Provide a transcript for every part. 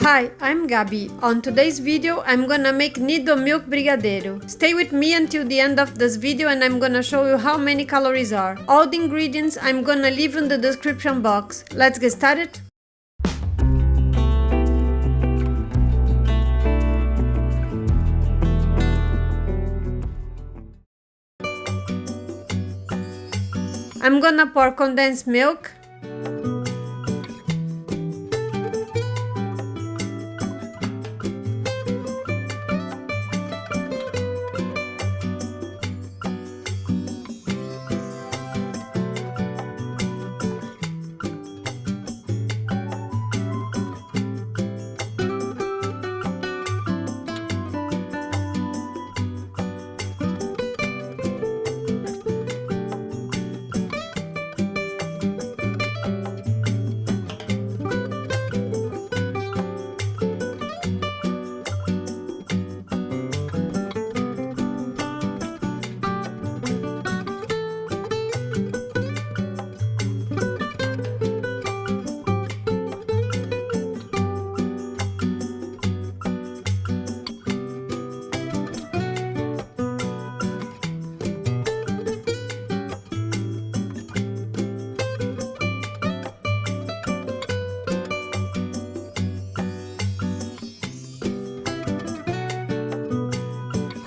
Hi, I'm Gabi. On today's video, I'm gonna make NIDO milk brigadeiro. Stay with me until the end of this video and I'm gonna show you how many calories are. All the ingredients I'm gonna leave in the description box. Let's get started. I'm gonna pour condensed milk,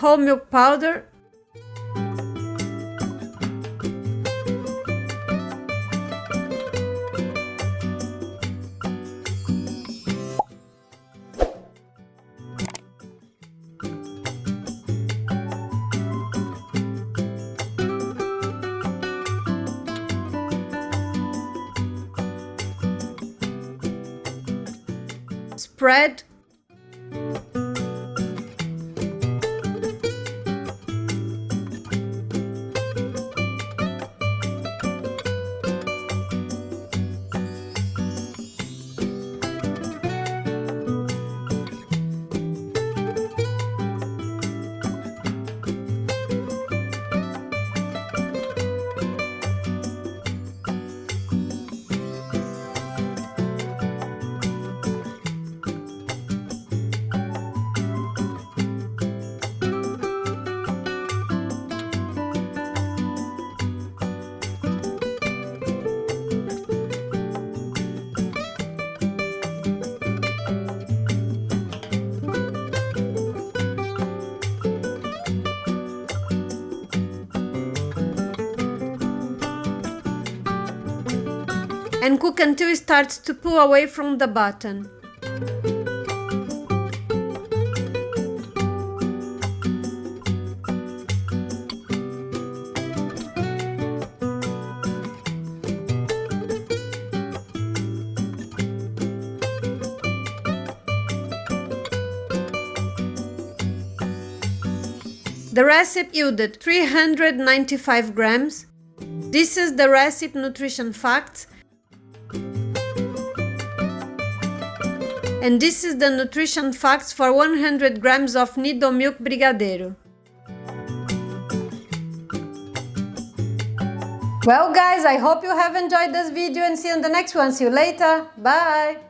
whole milk powder, spread, and cook until it starts to pull away from the bottom. The recipe yielded 395 grams. This is the recipe nutrition facts. And this is the nutrition facts for 100 grams of NIDO milk brigadeiro. Well guys, I hope you have enjoyed this video and see you in the next one. See you later. Bye!